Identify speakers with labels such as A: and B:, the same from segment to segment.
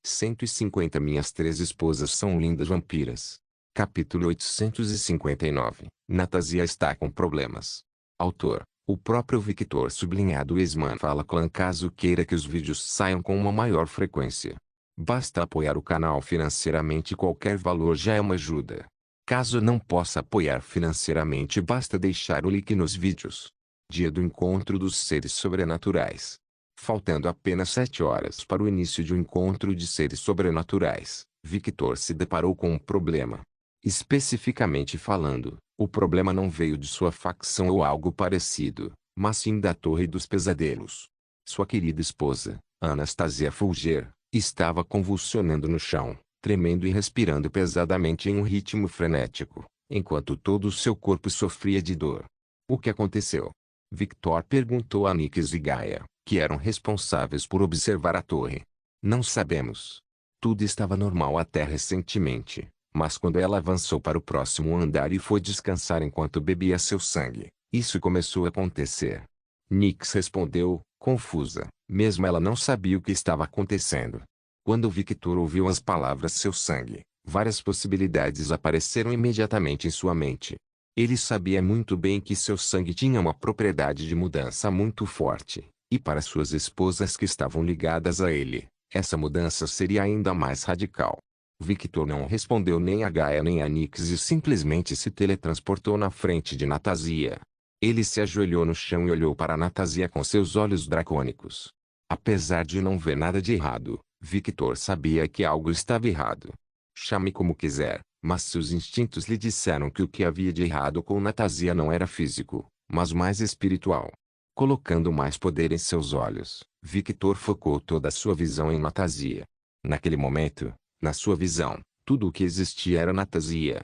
A: 150 Minhas três esposas são lindas vampiras. Capítulo 859. Natasia está com problemas. Autor: o próprio Victor sublinhado Eisman fala clã caso queira que os vídeos saiam com uma maior frequência. Basta apoiar o canal financeiramente, qualquer valor já é uma ajuda. Caso não possa apoiar financeiramente, basta deixar o like nos vídeos. Dia do encontro dos seres sobrenaturais. Faltando apenas 7 horas para o início de um encontro de seres sobrenaturais, Victor se deparou com um problema. Especificamente falando, o problema não veio de sua facção ou algo parecido, mas sim da Torre dos Pesadelos. Sua querida esposa, Anastasia Fulger, estava convulsionando no chão, tremendo e respirando pesadamente em um ritmo frenético, enquanto todo o seu corpo sofria de dor. O que aconteceu? Victor perguntou a Nix e Gaia, que eram responsáveis por observar a torre. Não sabemos. Tudo estava normal até recentemente, mas quando ela avançou para o próximo andar e foi descansar enquanto bebia seu sangue, isso começou a acontecer. Nix respondeu, confusa, mesmo ela não sabia o que estava acontecendo. Quando Victor ouviu as palavras seu sangue, várias possibilidades apareceram imediatamente em sua mente. Ele sabia muito bem que seu sangue tinha uma propriedade de mudança muito forte, e para suas esposas que estavam ligadas a ele, essa mudança seria ainda mais radical. Victor não respondeu nem a Gaia nem a Nix e simplesmente se teletransportou na frente de Natasia. Ele se ajoelhou no chão e olhou para Natasia com seus olhos dracônicos. Apesar de não ver nada de errado, Victor sabia que algo estava errado. Chame como quiser, mas seus instintos lhe disseram que o que havia de errado com Natasia não era físico, mas mais espiritual. Colocando mais poder em seus olhos, Victor focou toda a sua visão em Natasia. Naquele momento, na sua visão, tudo o que existia era Natasia.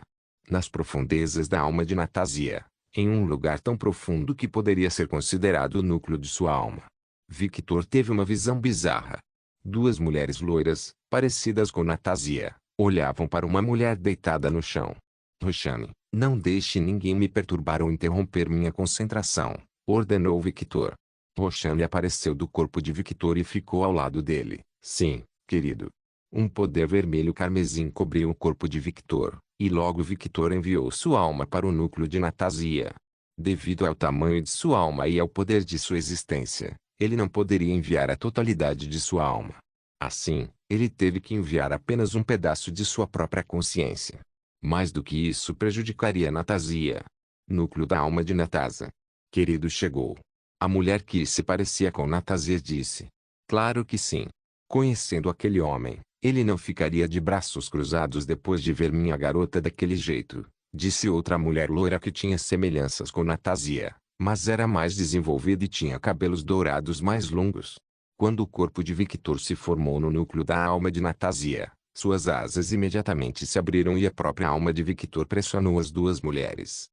A: Nas profundezas da alma de Natasia, em um lugar tão profundo que poderia ser considerado o núcleo de sua alma, Victor teve uma visão bizarra. Duas mulheres loiras, parecidas com Natasia, olhavam para uma mulher deitada no chão. Roxane, não deixe ninguém me perturbar ou interromper minha concentração, ordenou Victor. Roxane apareceu do corpo de Victor e ficou ao lado dele. Sim, querido. Um poder vermelho carmesim cobriu o corpo de Victor, e logo Victor enviou sua alma para o núcleo de Natasia. Devido ao tamanho de sua alma e ao poder de sua existência, ele não poderia enviar a totalidade de sua alma. Assim, ele teve que enviar apenas um pedaço de sua própria consciência. Mais do que isso prejudicaria Natasia. Núcleo da alma de Natasa. Querido, chegou. A mulher que se parecia com Natasia disse. Claro que sim. Conhecendo aquele homem, ele não ficaria de braços cruzados depois de ver minha garota daquele jeito, disse outra mulher loira que tinha semelhanças com Natasia, mas era mais desenvolvida e tinha cabelos dourados mais longos. Quando o corpo de Victor se formou no núcleo da alma de Natasia, suas asas imediatamente se abriram e a própria alma de Victor pressionou as duas mulheres.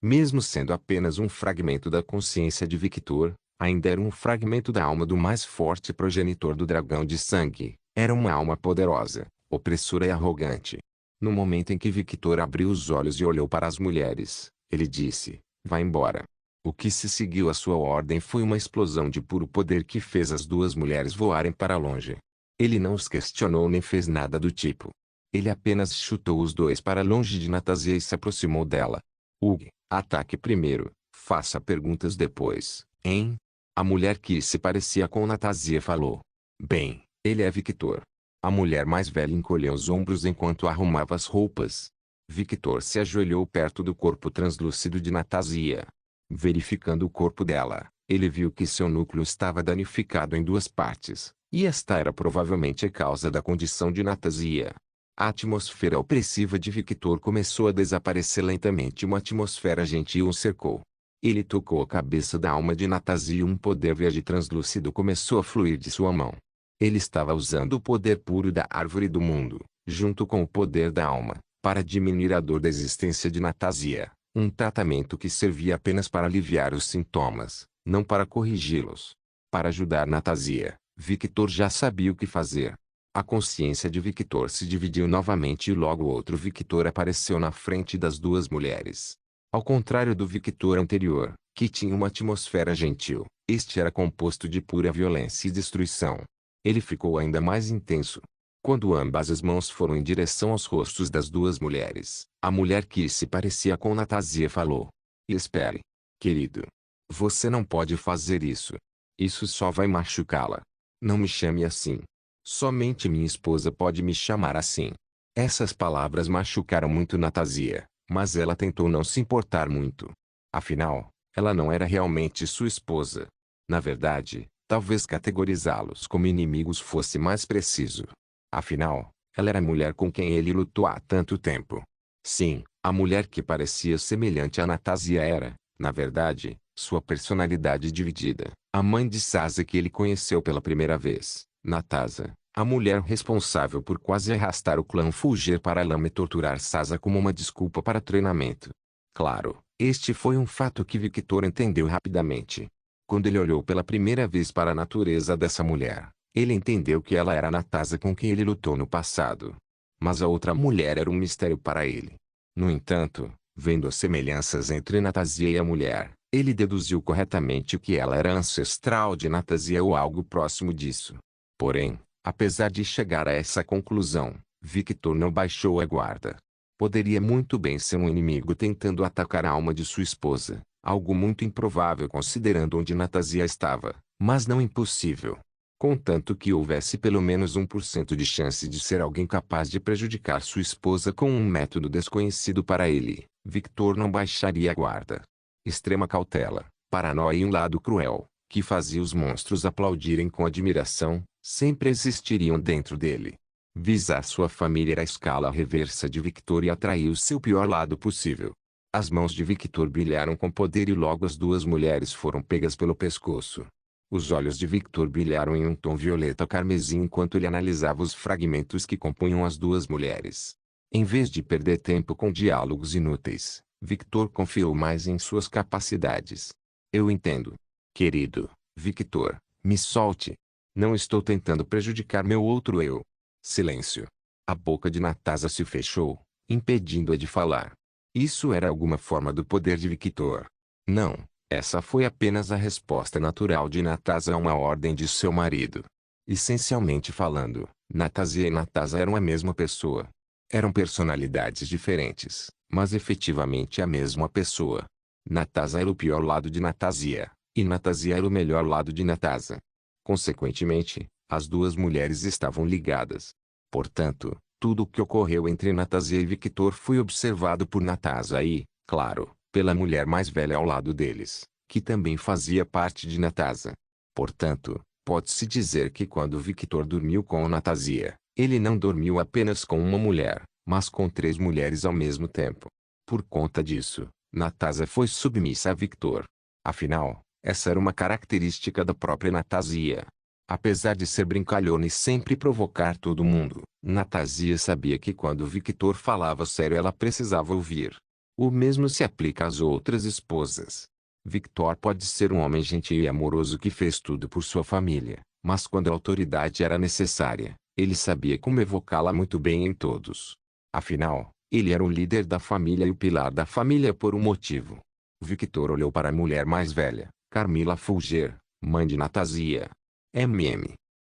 A: Mesmo sendo apenas um fragmento da consciência de Victor, ainda era um fragmento da alma do mais forte progenitor do dragão de sangue. Era uma alma poderosa, opressora e arrogante. No momento em que Victor abriu os olhos e olhou para as mulheres, ele disse, vá embora. O que se seguiu à sua ordem foi uma explosão de puro poder que fez as duas mulheres voarem para longe. Ele não os questionou nem fez nada do tipo. Ele apenas chutou os dois para longe de Natasia e se aproximou dela. Hugh, ataque primeiro, faça perguntas depois, hein? A mulher que se parecia com Natasia falou. Bem, ele é Victor. A mulher mais velha encolheu os ombros enquanto arrumava as roupas. Victor se ajoelhou perto do corpo translúcido de Natasia. Verificando o corpo dela, ele viu que seu núcleo estava danificado em duas partes, e esta era provavelmente a causa da condição de Natasia. A atmosfera opressiva de Victor começou a desaparecer lentamente e uma atmosfera gentil o cercou. Ele tocou a cabeça da alma de Natasia e um poder verde translúcido começou a fluir de sua mão. Ele estava usando o poder puro da árvore do mundo, junto com o poder da alma, para diminuir a dor da existência de Natasia, um tratamento que servia apenas para aliviar os sintomas, não para corrigi-los. Para ajudar Natasia, Victor já sabia o que fazer. A consciência de Victor se dividiu novamente e logo outro Victor apareceu na frente das duas mulheres. Ao contrário do Victor anterior, que tinha uma atmosfera gentil, este era composto de pura violência e destruição. Ele ficou ainda mais intenso. Quando ambas as mãos foram em direção aos rostos das duas mulheres, a mulher que se parecia com Natásia falou: Espere. Querido. Você não pode fazer isso. Isso só vai machucá-la. Não me chame assim. Somente minha esposa pode me chamar assim. Essas palavras machucaram muito Natásia, mas ela tentou não se importar muito. Afinal, ela não era realmente sua esposa. Na verdade, talvez categorizá-los como inimigos fosse mais preciso. Afinal, ela era a mulher com quem ele lutou há tanto tempo. Sim, a mulher que parecia semelhante a Natásia era, na verdade, sua personalidade dividida. A mãe de Sasa que ele conheceu pela primeira vez, Natasa, a mulher responsável por quase arrastar o clã Fulger para a lama e torturar Sasa como uma desculpa para treinamento. Claro, este foi um fato que Victor entendeu rapidamente. Quando ele olhou pela primeira vez para a natureza dessa mulher, ele entendeu que ela era a Natasa com quem ele lutou no passado. Mas a outra mulher era um mistério para ele. No entanto, vendo as semelhanças entre Natásia e a mulher, ele deduziu corretamente que ela era ancestral de Natásia ou algo próximo disso. Porém, apesar de chegar a essa conclusão, Victor não baixou a guarda. Poderia muito bem ser um inimigo tentando atacar a alma de sua esposa, algo muito improvável considerando onde Natásia estava, mas não impossível. Contanto que houvesse pelo menos 1% de chance de ser alguém capaz de prejudicar sua esposa com um método desconhecido para ele, Victor não baixaria a guarda. Extrema cautela, paranoia e um lado cruel, que fazia os monstros aplaudirem com admiração, sempre existiriam dentro dele. Visar sua família era a escala reversa de Victor e atrair o seu pior lado possível. As mãos de Victor brilharam com poder e logo as duas mulheres foram pegas pelo pescoço. Os olhos de Victor brilharam em um tom violeta carmesim enquanto ele analisava os fragmentos que compunham as duas mulheres. Em vez de perder tempo com diálogos inúteis, Victor confiou mais em suas capacidades. Eu entendo. Querido, Victor, me solte. Não estou tentando prejudicar meu outro eu. Silêncio. A boca de Natasa se fechou, impedindo-a de falar. Isso era alguma forma do poder de Victor. Não. Essa foi apenas a resposta natural de Natasa a uma ordem de seu marido. Essencialmente falando, Natásia e Natasa eram a mesma pessoa. Eram personalidades diferentes, mas efetivamente a mesma pessoa. Natasa era o pior lado de Natásia, e Natásia era o melhor lado de Natasa. Consequentemente, as duas mulheres estavam ligadas. Portanto, tudo o que ocorreu entre Natásia e Victor foi observado por Natasa e, claro, pela mulher mais velha ao lado deles, que também fazia parte de Natasa. Portanto, pode-se dizer que quando Victor dormiu com Natásia, ele não dormiu apenas com uma mulher, mas com 3 mulheres ao mesmo tempo. Por conta disso, Natasa foi submissa a Victor. Afinal, essa era uma característica da própria Natásia. Apesar de ser brincalhona e sempre provocar todo mundo, Natásia sabia que quando Victor falava sério ela precisava ouvir. O mesmo se aplica às outras esposas. Victor pode ser um homem gentil e amoroso que fez tudo por sua família, mas quando a autoridade era necessária, ele sabia como evocá-la muito bem em todos. Afinal, ele era o líder da família e o pilar da família por um motivo. Victor olhou para a mulher mais velha, Carmila Fulger, mãe de Natásia.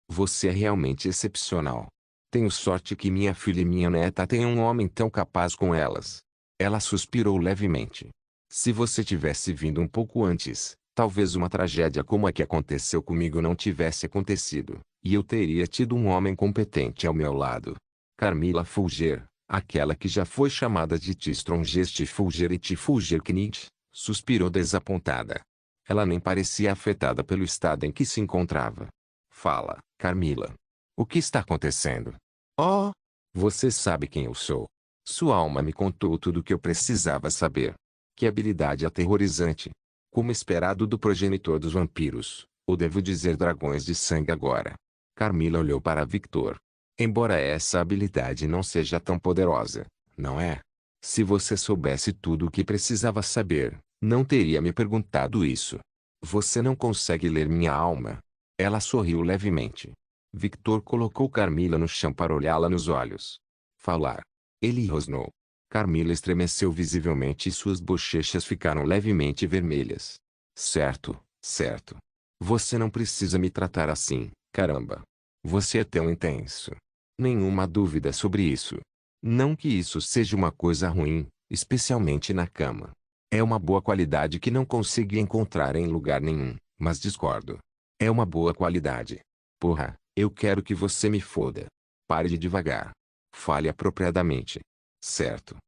A: Você é realmente excepcional. Tenho sorte que minha filha e minha neta tenham um homem tão capaz com elas. Ela suspirou levemente. Se você tivesse vindo um pouco antes, talvez uma tragédia como a que aconteceu comigo não tivesse acontecido, e eu teria tido um homem competente ao meu lado. Carmila Fulger, aquela que já foi chamada de Tistrongeste Fulger e Tifulgerknit, suspirou desapontada. Ela nem parecia afetada pelo estado em que se encontrava. Fala, Carmila. O que está acontecendo? Oh! Você sabe quem eu sou. Sua alma me contou tudo o que eu precisava saber. Que habilidade aterrorizante. Como esperado do progenitor dos vampiros, ou devo dizer dragões de sangue agora. Carmila olhou para Victor. Embora essa habilidade não seja tão poderosa, não é? Se você soubesse tudo o que precisava saber, não teria me perguntado isso. Você não consegue ler minha alma. Ela sorriu levemente. Victor colocou Carmila no chão para olhá-la nos olhos. Falar. Ele rosnou. Carmila estremeceu visivelmente e suas bochechas ficaram levemente vermelhas. Certo, certo. Você não precisa me tratar assim, caramba. Você é tão intenso. Nenhuma dúvida sobre isso. Não que isso seja uma coisa ruim, especialmente na cama. É uma boa qualidade que não consegui encontrar em lugar nenhum, mas discordo. É uma boa qualidade. Porra, eu quero que você me foda. Pare de devagar. Fale apropriadamente. Certo.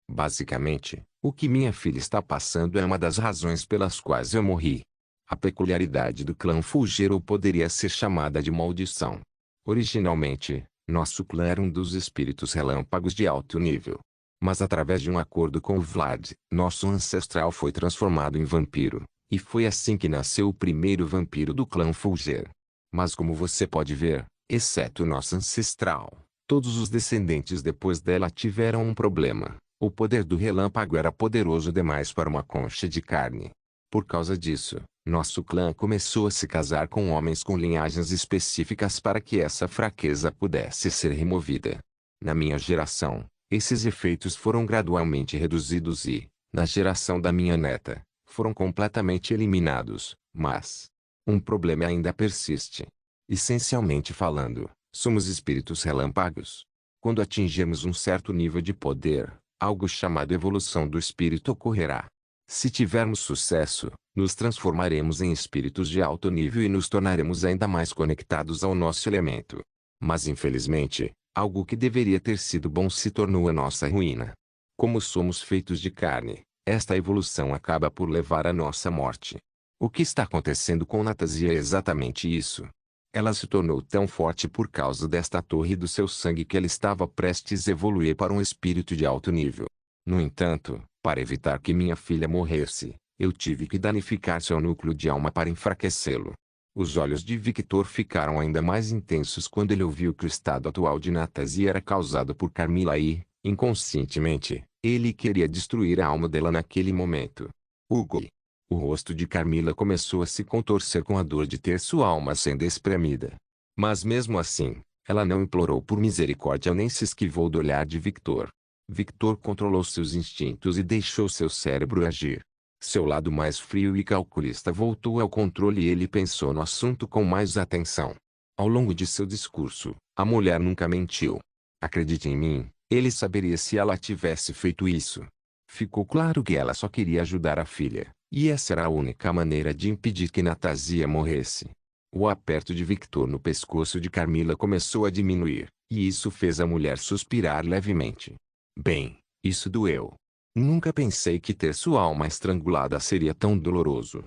A: Basicamente, o que minha filha está passando é uma das razões pelas quais eu morri. A peculiaridade do clã Fulgero poderia ser chamada de maldição. Originalmente, nosso clã era um dos espíritos relâmpagos de alto nível. Mas através de um acordo com o Vlad, nosso ancestral foi transformado em vampiro, e foi assim que nasceu o primeiro vampiro do clã Fulger. Mas como você pode ver, exceto nosso ancestral, todos os descendentes depois dela tiveram um problema. O poder do relâmpago era poderoso demais para uma concha de carne. Por causa disso, nosso clã começou a se casar com homens com linhagens específicas para que essa fraqueza pudesse ser removida. Na minha geração, esses efeitos foram gradualmente reduzidos e, na geração da minha neta, foram completamente eliminados, mas um problema ainda persiste. Essencialmente falando, somos espíritos relâmpagos. Quando atingirmos um certo nível de poder, algo chamado evolução do espírito ocorrerá. Se tivermos sucesso, nos transformaremos em espíritos de alto nível e nos tornaremos ainda mais conectados ao nosso elemento. Mas infelizmente, algo que deveria ter sido bom se tornou a nossa ruína. Como somos feitos de carne, esta evolução acaba por levar à nossa morte. O que está acontecendo com Natasia é exatamente isso. Ela se tornou tão forte por causa desta torre do seu sangue que ela estava prestes a evoluir para um espírito de alto nível. No entanto, para evitar que minha filha morresse, eu tive que danificar seu núcleo de alma para enfraquecê-lo. Os olhos de Victor ficaram ainda mais intensos quando ele ouviu que o estado atual de Natasia era causado por Carmila e, inconscientemente, ele queria destruir a alma dela naquele momento. Hugo. O rosto de Carmila começou a se contorcer com a dor de ter sua alma sendo espremida. Mas mesmo assim, ela não implorou por misericórdia nem se esquivou do olhar de Victor. Victor controlou seus instintos e deixou seu cérebro agir. Seu lado mais frio e calculista voltou ao controle e ele pensou no assunto com mais atenção. Ao longo de seu discurso, a mulher nunca mentiu. Acredite em mim, ele saberia se ela tivesse feito isso. Ficou claro que ela só queria ajudar a filha, e essa era a única maneira de impedir que Natasia morresse. O aperto de Victor no pescoço de Carmila começou a diminuir, e isso fez a mulher suspirar levemente. Bem, isso doeu. Nunca pensei que ter sua alma estrangulada seria tão doloroso.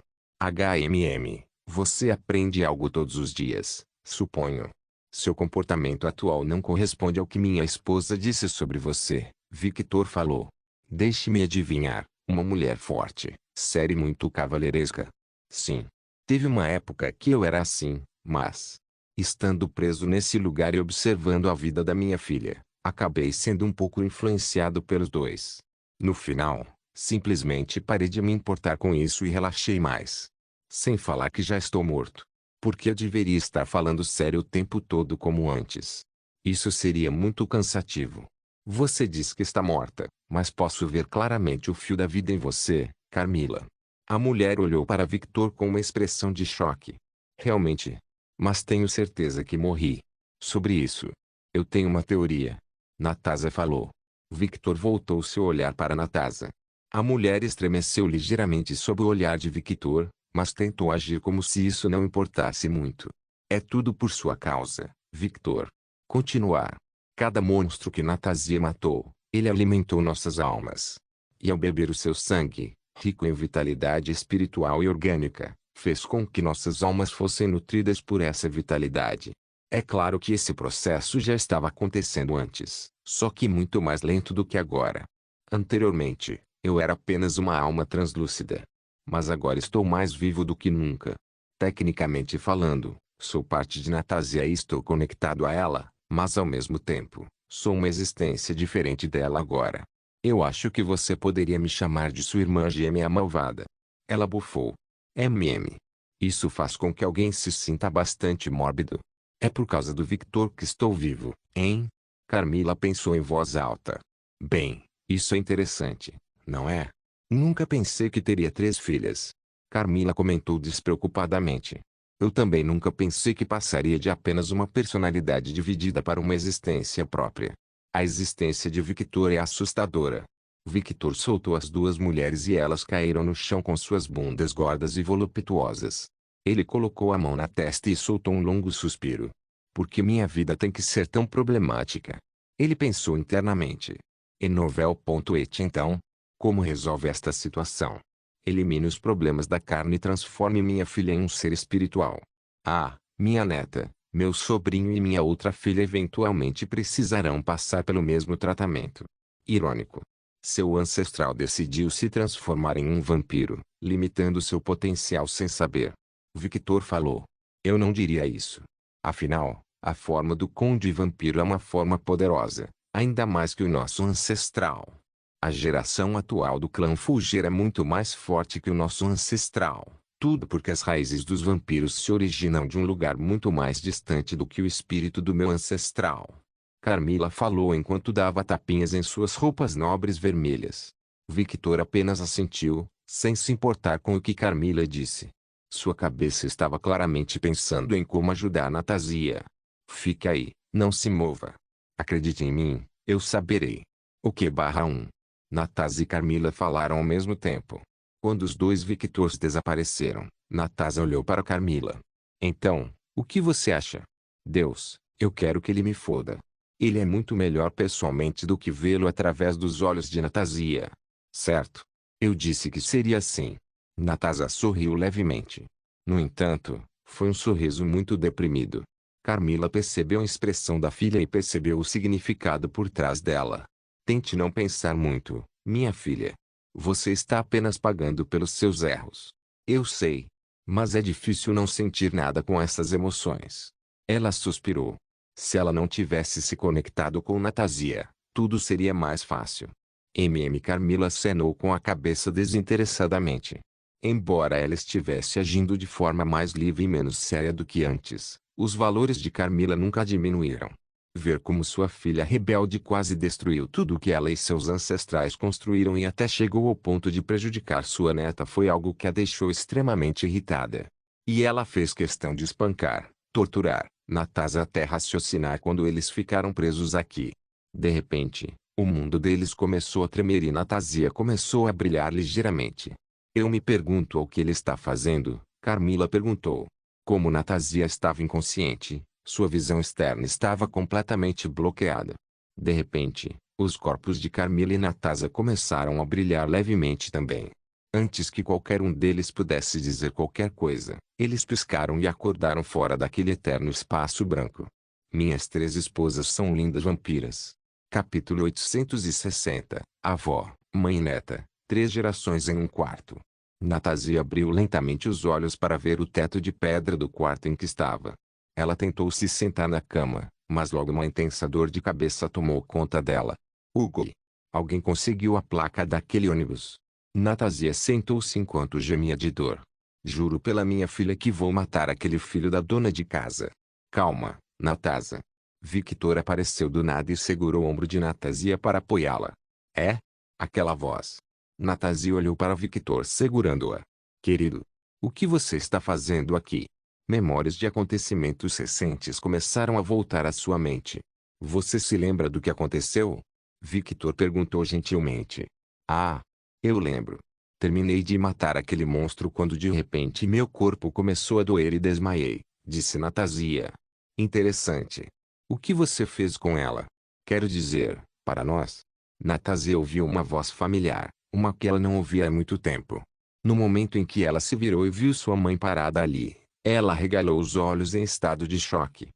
A: Você aprende algo todos os dias, suponho. Seu comportamento atual não corresponde ao que minha esposa disse sobre você, Victor falou. Deixe-me adivinhar, uma mulher forte, séria e muito cavalheiresca. Sim. Teve uma época que eu era assim, mas, estando preso nesse lugar e observando a vida da minha filha, acabei sendo um pouco influenciado pelos dois. No final, simplesmente parei de me importar com isso e relaxei mais. Sem falar que já estou morto. Porque eu deveria estar falando sério o tempo todo como antes. Isso seria muito cansativo. Você diz que está morta, mas posso ver claramente o fio da vida em você, Carmila. A mulher olhou para Victor com uma expressão de choque. Realmente. Mas tenho certeza que morri. Sobre isso, eu tenho uma teoria. Natasa falou. Victor voltou seu olhar para Natasa. A mulher estremeceu ligeiramente sob o olhar de Victor, mas tentou agir como se isso não importasse muito. É tudo por sua causa, Victor. Continuar. Cada monstro que Natasia matou, ele alimentou nossas almas. E ao beber o seu sangue, rico em vitalidade espiritual e orgânica, fez com que nossas almas fossem nutridas por essa vitalidade. É claro que esse processo já estava acontecendo antes, só que muito mais lento do que agora. Anteriormente, eu era apenas uma alma translúcida. Mas agora estou mais vivo do que nunca. Tecnicamente falando, sou parte de Natasia e estou conectado a ela, mas ao mesmo tempo, sou uma existência diferente dela agora. Eu acho que você poderia me chamar de sua irmã gêmea malvada. Ela bufou. Isso faz com que alguém se sinta bastante mórbido. É por causa do Victor que estou vivo, hein? Carmila pensou em voz alta. Bem, isso é interessante, não é? Nunca pensei que teria 3 filhas. Carmila comentou despreocupadamente. Eu também nunca pensei que passaria de apenas uma personalidade dividida para uma existência própria. A existência de Victor é assustadora. Victor soltou as duas mulheres e elas caíram no chão com suas bundas gordas e voluptuosas. Ele colocou a mão na testa e soltou um longo suspiro. Por que minha vida tem que ser tão problemática? Ele pensou internamente. E novel.et então? Como resolve esta situação? Elimine os problemas da carne e transforme minha filha em um ser espiritual. Ah, minha neta, meu sobrinho e minha outra filha eventualmente precisarão passar pelo mesmo tratamento. Irônico. Seu ancestral decidiu se transformar em um vampiro, limitando seu potencial sem saber. Victor falou. Eu não diria isso. Afinal, a forma do conde vampiro é uma forma poderosa, ainda mais que o nosso ancestral. A geração atual do clã Fulger é muito mais forte que o nosso ancestral. Tudo porque as raízes dos vampiros se originam de um lugar muito mais distante do que o espírito do meu ancestral. Carmila falou enquanto dava tapinhas em suas roupas nobres vermelhas. Victor apenas assentiu, sem se importar com o que Carmila disse. Sua cabeça estava claramente pensando em como ajudar Natasia. Fique aí, não se mova. Acredite em mim, eu saberei. O que/1 Natasa e Carmila falaram ao mesmo tempo. Quando os dois Victors desapareceram, Natasa olhou para Carmila. Então, o que você acha? Deus, eu quero que ele me foda. Ele é muito melhor pessoalmente do que vê-lo através dos olhos de Natasia. Certo? Eu disse que seria assim. Natasa sorriu levemente. No entanto, foi um sorriso muito deprimido. Carmila percebeu a expressão da filha e percebeu o significado por trás dela. Tente não pensar muito, minha filha. Você está apenas pagando pelos seus erros. Eu sei. Mas é difícil não sentir nada com essas emoções. Ela suspirou. Se ela não tivesse se conectado com Natasia, tudo seria mais fácil. Carmila acenou com a cabeça desinteressadamente. Embora ela estivesse agindo de forma mais livre e menos séria do que antes, os valores de Carmila nunca diminuíram. Ver como sua filha rebelde quase destruiu tudo o que ela e seus ancestrais construíram e até chegou ao ponto de prejudicar sua neta foi algo que a deixou extremamente irritada. E ela fez questão de espancar, torturar, Natasa até raciocinar quando eles ficaram presos aqui. De repente, o mundo deles começou a tremer e Natasia começou a brilhar ligeiramente. Eu me pergunto o que ele está fazendo, Carmila perguntou. Como Natasia estava inconsciente, sua visão externa estava completamente bloqueada. De repente, os corpos de Carmila e Natasa começaram a brilhar levemente também. Antes que qualquer um deles pudesse dizer qualquer coisa, eles piscaram e acordaram fora daquele eterno espaço branco. Minhas 3 esposas são lindas vampiras. Capítulo 860. Avó, mãe e neta, 3 gerações em um quarto. Natasia abriu lentamente os olhos para ver o teto de pedra do quarto em que estava. Ela tentou se sentar na cama, mas logo uma intensa dor de cabeça tomou conta dela. Hugo! Alguém conseguiu a placa daquele ônibus. Natasia sentou-se enquanto gemia de dor. Juro pela minha filha que vou matar aquele filho da dona de casa. Calma, Natasa. Victor apareceu do nada e segurou o ombro de Natasia para apoiá-la. É? Aquela voz. Natasia olhou para Victor segurando-a. Querido, o que você está fazendo aqui? Memórias de acontecimentos recentes começaram a voltar à sua mente. Você se lembra do que aconteceu? Victor perguntou gentilmente. Ah, eu lembro. Terminei de matar aquele monstro quando de repente meu corpo começou a doer e desmaiei, disse Natasia. Interessante. O que você fez com ela? Quero dizer, para nós. Natasia ouviu uma voz familiar, uma que ela não ouvia há muito tempo. No momento em que ela se virou e viu sua mãe parada ali, ela arregalou os olhos em estado de choque.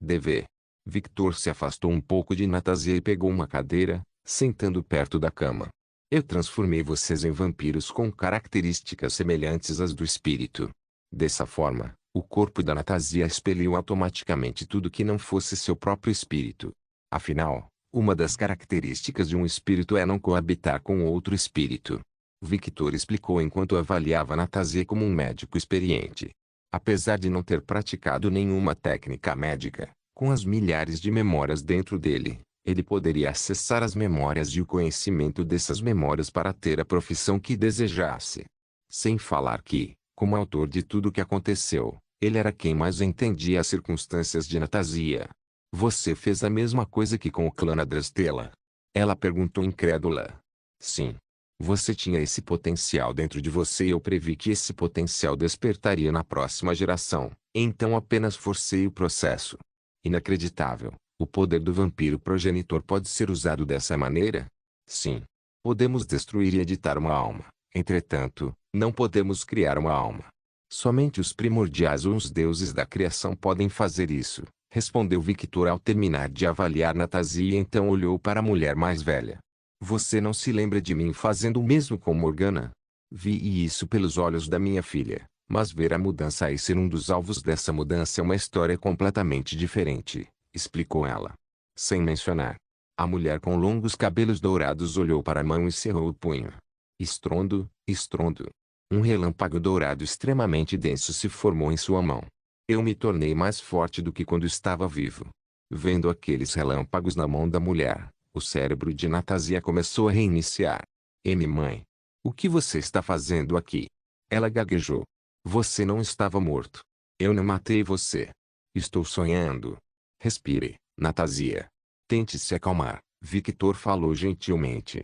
A: Dv. Victor se afastou um pouco de Natasia e pegou uma cadeira, sentando perto da cama. Eu transformei vocês em vampiros com características semelhantes às do espírito. Dessa forma, o corpo da Natasia expeliu automaticamente tudo que não fosse seu próprio espírito. Afinal, uma das características de um espírito é não coabitar com outro espírito. Victor explicou enquanto avaliava Natasia como um médico experiente. Apesar de não ter praticado nenhuma técnica médica, com as milhares de memórias dentro dele, ele poderia acessar as memórias e o conhecimento dessas memórias para ter a profissão que desejasse. Sem falar que, Como autor de tudo o que aconteceu, ele era quem mais entendia as circunstâncias de Natásia. Você fez a mesma coisa que com o clã Adrastela? Ela perguntou incrédula. Sim. Você tinha esse potencial dentro de você e eu previ que esse potencial despertaria na próxima geração, então apenas forcei o processo. Inacreditável. O poder do vampiro progenitor pode ser usado dessa maneira? Sim. Podemos destruir e editar uma alma. Entretanto, não podemos criar uma alma. Somente os primordiais ou os deuses da criação podem fazer isso, respondeu Victor ao terminar de avaliar Natásia e então olhou para a mulher mais velha. Você não se lembra de mim fazendo o mesmo com Morgana? Vi isso pelos olhos da minha filha, mas ver a mudança e ser um dos alvos dessa mudança é uma história completamente diferente, explicou ela. Sem mencionar. A mulher com longos cabelos dourados olhou para a mão e cerrou o punho. Estrondo, estrondo. Um relâmpago dourado extremamente denso se formou em sua mão. Eu me tornei mais forte do que quando estava vivo. Vendo aqueles relâmpagos na mão da mulher, o cérebro de Natásia começou a reiniciar. Mãe. O que você está fazendo aqui? Ela gaguejou. Você não estava morto. Eu não matei você. Estou sonhando. Respire, Natásia. Tente se acalmar, Victor falou gentilmente.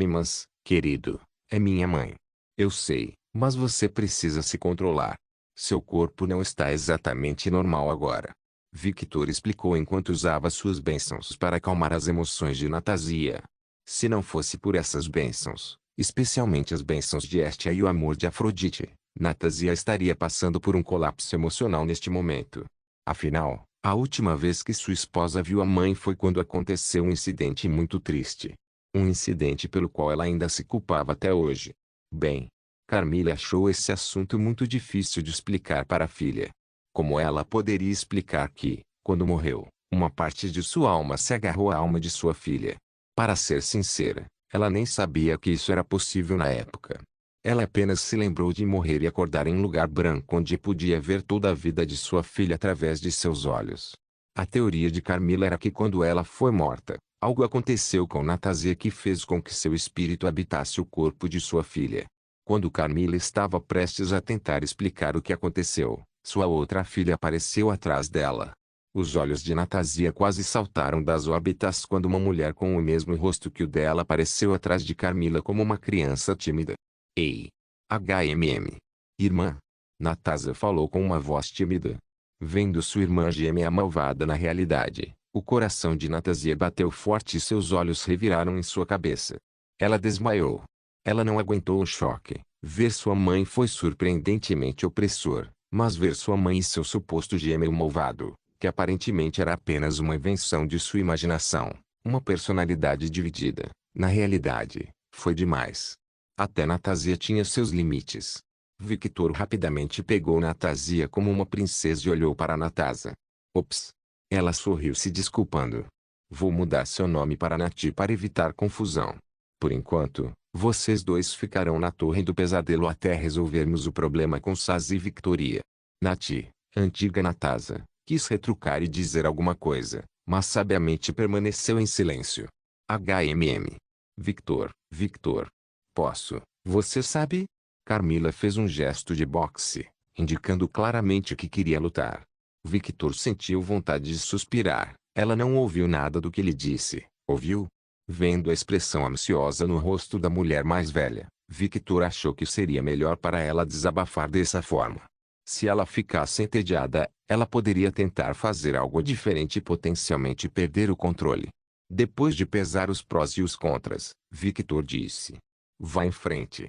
A: Mas, querido, é minha mãe. Eu sei, mas você precisa se controlar. Seu corpo não está exatamente normal agora. Victor explicou enquanto usava suas bênçãos para acalmar as emoções de Natásia. Se não fosse por essas bênçãos, especialmente as bênçãos de Hestia e o amor de Afrodite, Natásia estaria passando por um colapso emocional neste momento. Afinal, a última vez que sua esposa viu a mãe foi quando aconteceu um incidente muito triste. Um incidente pelo qual ela ainda se culpava até hoje. Bem, Carmila achou esse assunto muito difícil de explicar para a filha. Como ela poderia explicar que, quando morreu, uma parte de sua alma se agarrou à alma de sua filha? Para ser sincera, ela nem sabia que isso era possível na época. Ela apenas se lembrou de morrer e acordar em um lugar branco onde podia ver toda a vida de sua filha através de seus olhos. A teoria de Carmila era que quando ela foi morta, algo aconteceu com Natásia que fez com que seu espírito habitasse o corpo de sua filha. Quando Carmila estava prestes a tentar explicar o que aconteceu, sua outra filha apareceu atrás dela. Os olhos de Natásia quase saltaram das órbitas quando uma mulher com o mesmo rosto que o dela apareceu atrás de Carmila como uma criança tímida. Ei! Irmã! Natásia falou com uma voz tímida. Vendo sua irmã gêmea malvada na realidade, o coração de Natásia bateu forte e seus olhos reviraram em sua cabeça. Ela desmaiou. Ela não aguentou o choque. Ver sua mãe foi surpreendentemente opressor, mas ver sua mãe e seu suposto gêmeo malvado, que aparentemente era apenas uma invenção de sua imaginação, uma personalidade dividida, na realidade, foi demais. Até Natásia tinha seus limites. Victor rapidamente pegou Natásia como uma princesa e olhou para Natásia. Ops! Ela sorriu se desculpando. Vou mudar seu nome para Nati para evitar confusão. Por enquanto, vocês dois ficarão na Torre do Pesadelo até resolvermos o problema com Saz e Victoria. Nati, antiga Natásia, quis retrucar e dizer alguma coisa, mas sabiamente permaneceu em silêncio. Victor. Posso, você sabe? Carmila fez um gesto de boxe, indicando claramente que queria lutar. Victor sentiu vontade de suspirar. Ela não ouviu nada do que ele disse, ouviu? Vendo a expressão ansiosa no rosto da mulher mais velha, Victor achou que seria melhor para ela desabafar dessa forma. Se ela ficasse entediada, ela poderia tentar fazer algo diferente e potencialmente perder o controle. Depois de pesar os prós e os contras, Victor disse: vá em frente.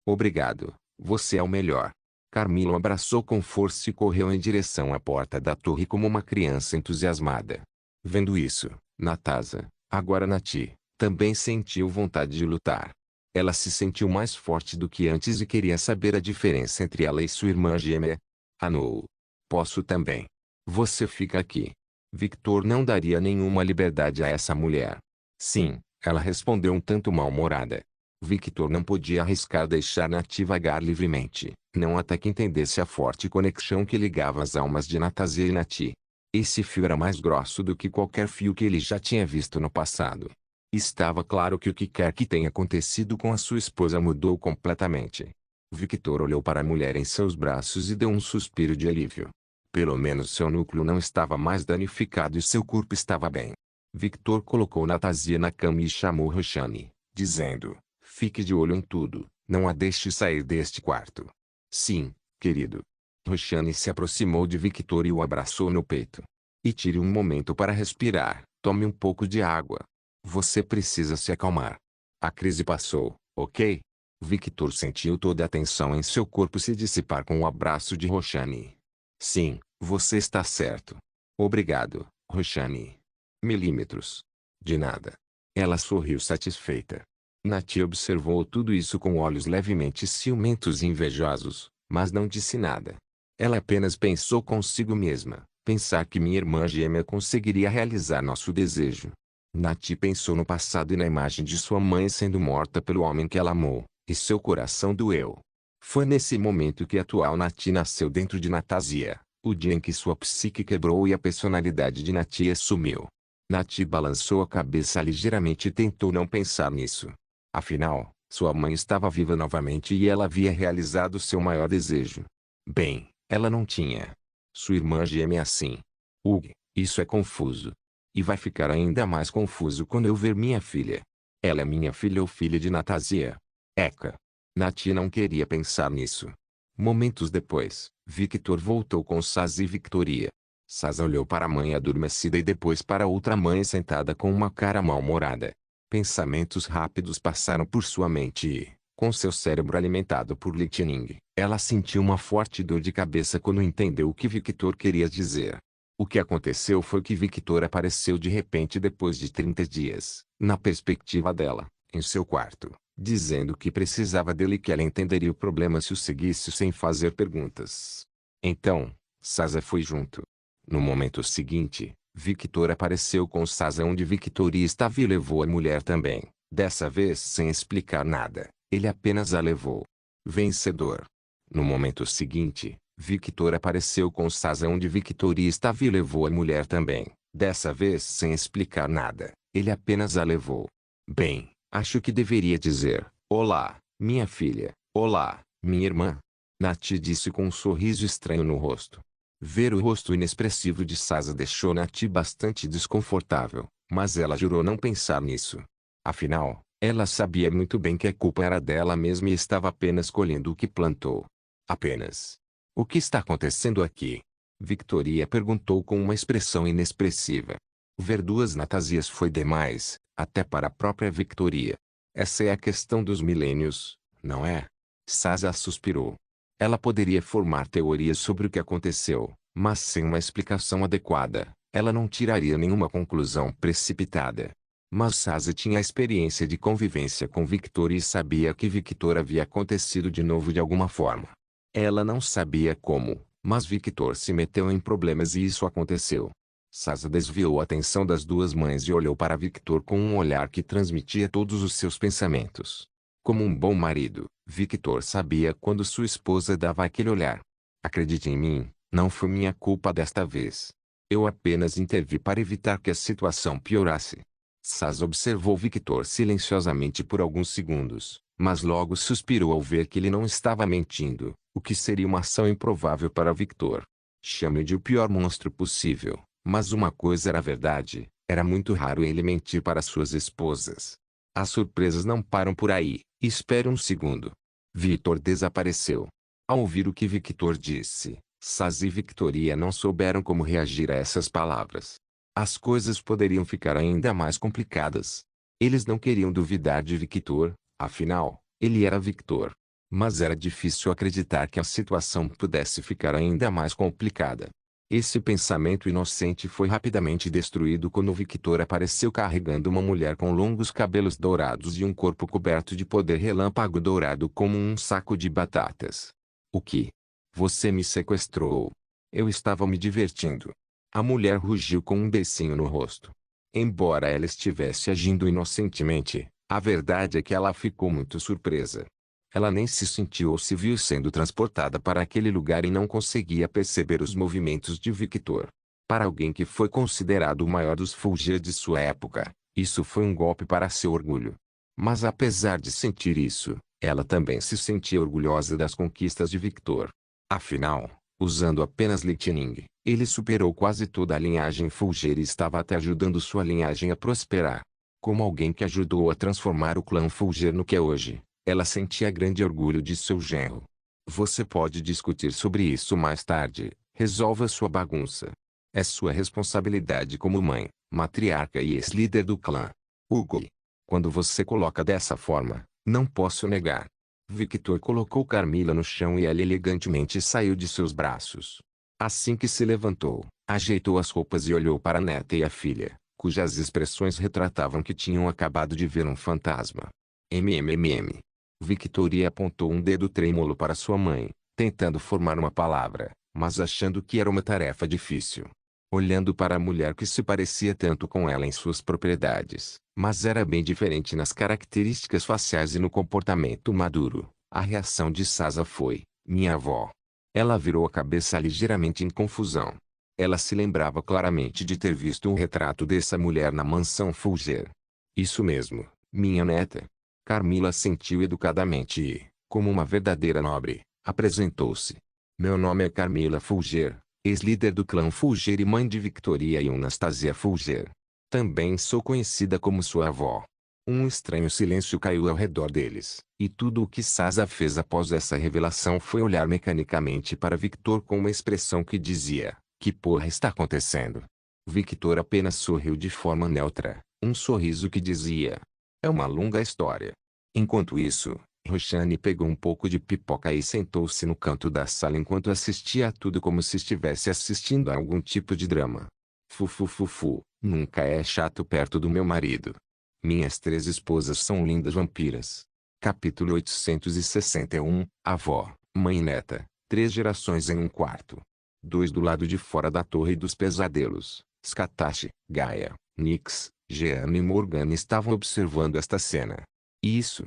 A: Obrigado, você é o melhor. Carmila o abraçou com força e correu em direção à porta da torre como uma criança entusiasmada. Vendo isso, Natásia, agora Nati, também sentiu vontade de lutar. Ela se sentiu mais forte do que antes e queria saber a diferença entre ela e sua irmã gêmea. Não. Posso também. Você fica aqui. Victor não daria nenhuma liberdade a essa mulher. Sim, ela respondeu um tanto mal-humorada. Victor não podia arriscar deixar Nati vagar livremente, não até que entendesse a forte conexão que ligava as almas de Natásia e Nati. Esse fio era mais grosso do que qualquer fio que ele já tinha visto no passado. Estava claro que o que quer que tenha acontecido com a sua esposa mudou completamente. Victor olhou para a mulher em seus braços e deu um suspiro de alívio. Pelo menos seu núcleo não estava mais danificado e seu corpo estava bem. Victor colocou Natásia na cama e chamou Roxane, dizendo: fique de olho em tudo, não a deixe sair deste quarto. Sim, querido. Roxane se aproximou de Victor e o abraçou no peito. E tire um momento para respirar, tome um pouco de água. Você precisa se acalmar. A crise passou, ok? Victor sentiu toda a tensão em seu corpo se dissipar com o abraço de Roxane. Sim, você está certo. Obrigado, Roxane. Milímetros. De nada. Ela sorriu satisfeita. Natia observou tudo isso com olhos levemente ciumentos e invejosos, mas não disse nada. Ela apenas pensou consigo mesma, pensar que minha irmã gêmea conseguiria realizar nosso desejo. Nati pensou no passado e na imagem de sua mãe sendo morta pelo homem que ela amou, e seu coração doeu. Foi nesse momento que a atual Nati nasceu dentro de Natásia, o dia em que sua psique quebrou e a personalidade de Nati sumiu. Nati balançou a cabeça ligeiramente e tentou não pensar nisso. Afinal, sua mãe estava viva novamente e ela havia realizado seu maior desejo. Bem, ela não tinha. Sua irmã gêmea assim. Ugh, isso é confuso. E vai ficar ainda mais confuso quando eu ver minha filha. Ela é minha filha ou filha de Natásia? Eca. Nati não queria pensar nisso. Momentos depois, Victor voltou com Saz e Victoria. Saz olhou para a mãe adormecida e depois para outra mãe sentada com uma cara mal-humorada. Pensamentos rápidos passaram por sua mente e, com seu cérebro alimentado por lightning, ela sentiu uma forte dor de cabeça quando entendeu o que Victor queria dizer. O que aconteceu foi que Victor apareceu de repente depois de 30 dias, na perspectiva dela, em seu quarto, dizendo que precisava dele e que ela entenderia o problema se o seguisse sem fazer perguntas. Então, Sasa foi junto. No momento seguinte, Victor apareceu com Sasa onde Victoria estava e levou a mulher também, dessa vez sem explicar nada, ele apenas a levou. Vencedor. No momento seguinte, Victor apareceu com Sasa onde Victoria estava e levou a mulher também, dessa vez sem explicar nada, ele apenas a levou. Bem, acho que deveria dizer, olá, minha filha, olá, minha irmã. Nati disse com um sorriso estranho no rosto. Ver o rosto inexpressivo de Sasa deixou Nati bastante desconfortável, mas ela jurou não pensar nisso. Afinal, ela sabia muito bem que a culpa era dela mesma e estava apenas colhendo o que plantou. Apenas. O que está acontecendo aqui? Victoria perguntou com uma expressão inexpressiva. Ver duas Natasias foi demais, até para a própria Victoria. Essa é a questão dos milênios, não é? Sasa suspirou. Ela poderia formar teorias sobre o que aconteceu, mas sem uma explicação adequada, ela não tiraria nenhuma conclusão precipitada. Mas Sasa tinha a experiência de convivência com Victor e sabia que Victor havia acontecido de novo de alguma forma. Ela não sabia como, mas Victor se meteu em problemas e isso aconteceu. Sasa desviou a atenção das duas mães e olhou para Victor com um olhar que transmitia todos os seus pensamentos. Como um bom marido, Victor sabia quando sua esposa dava aquele olhar. Acredite em mim, não foi minha culpa desta vez. Eu apenas intervi para evitar que a situação piorasse. Sasa observou Victor silenciosamente por alguns segundos, mas logo suspirou ao ver que ele não estava mentindo, o que seria uma ação improvável para Victor. Chame-o de o pior monstro possível, mas uma coisa era verdade, era muito raro ele mentir para suas esposas. As surpresas não param por aí. Espere um segundo. Victor desapareceu. Ao ouvir o que Victor disse, Saz e Victoria não souberam como reagir a essas palavras. As coisas poderiam ficar ainda mais complicadas. Eles não queriam duvidar de Victor, afinal, ele era Victor. Mas era difícil acreditar que a situação pudesse ficar ainda mais complicada. Esse pensamento inocente foi rapidamente destruído quando Victor apareceu carregando uma mulher com longos cabelos dourados e um corpo coberto de poder relâmpago dourado como um saco de batatas. O que? Você me sequestrou. Eu estava me divertindo. A mulher rugiu com um beicinho no rosto. Embora ela estivesse agindo inocentemente, a verdade é que ela ficou muito surpresa. Ela nem se sentiu ou se viu sendo transportada para aquele lugar e não conseguia perceber os movimentos de Victor. Para alguém que foi considerado o maior dos Fulgier de sua época, isso foi um golpe para seu orgulho. Mas apesar de sentir isso, Ela também se sentia orgulhosa das conquistas de Victor. Afinal, usando apenas Lightning, ele superou quase toda a linhagem Fulger e estava até ajudando sua linhagem a prosperar. Como alguém que ajudou a transformar o clã Fulger no que é hoje, ela sentia grande orgulho de seu genro. Você pode discutir sobre isso mais tarde, resolva sua bagunça. É sua responsabilidade como mãe, matriarca e ex-líder do clã. Hugo. Quando você coloca dessa forma, não posso negar. Victor colocou Carmila no chão e ela elegantemente saiu de seus braços. Assim que se levantou, ajeitou as roupas e olhou para a neta e a filha, cujas expressões retratavam que tinham acabado de ver um fantasma. MMMM. Victoria apontou um dedo trêmulo para sua mãe, tentando formar uma palavra, mas achando que era uma tarefa difícil. Olhando para a mulher que se parecia tanto com ela em suas propriedades, mas era bem diferente nas características faciais e no comportamento maduro, a reação de Sasa foi: minha avó. Ela virou a cabeça ligeiramente em confusão. Ela se lembrava claramente de ter visto um retrato dessa mulher na mansão Fulger. Isso mesmo, minha neta. Carmila assentiu educadamente e, como uma verdadeira nobre, apresentou-se. Meu nome é Carmila Fulger, ex-líder do clã Fulger e mãe de Victoria e Anastasia Fulger. Também sou conhecida como sua avó. Um estranho silêncio caiu ao redor deles, e tudo o que Sasa fez após essa revelação foi olhar mecanicamente para Victor com uma expressão que dizia: que porra está acontecendo? Victor apenas sorriu de forma neutra, um sorriso que dizia: é uma longa história. Enquanto isso, Roxane pegou um pouco de pipoca e sentou-se no canto da sala enquanto assistia a tudo como se estivesse assistindo a algum tipo de drama. Fufufufu, nunca é chato perto do meu marido. Minhas 3 esposas são lindas vampiras. Capítulo 861, avó, mãe e neta, 3 gerações em um quarto. 2 do lado de fora da Torre dos Pesadelos, Scatashi, Gaia, Nyx, Jeanne e Morgana estavam observando esta cena. Isso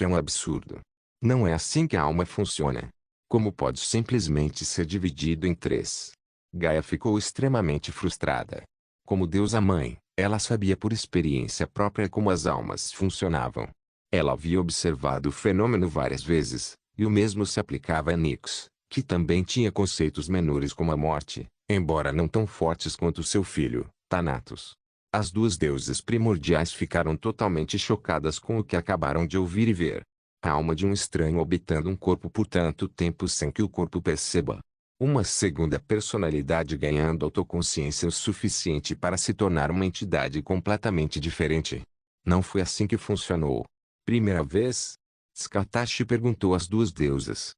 A: é um absurdo. Não é assim que a alma funciona. Como pode simplesmente ser dividido em 3? Gaia ficou extremamente frustrada. Como deusa mãe, ela sabia por experiência própria como as almas funcionavam. Ela havia observado o fenômeno várias vezes, e o mesmo se aplicava a Nyx, que também tinha conceitos menores como a morte, embora não tão fortes quanto seu filho, Thanatos. As 2 deusas primordiais ficaram totalmente chocadas com o que acabaram de ouvir e ver. A alma de um estranho habitando um corpo por tanto tempo sem que o corpo perceba. Uma segunda personalidade ganhando autoconsciência o suficiente para se tornar uma entidade completamente diferente. Não foi assim que funcionou. Primeira vez? Scatashi perguntou às 2 deusas.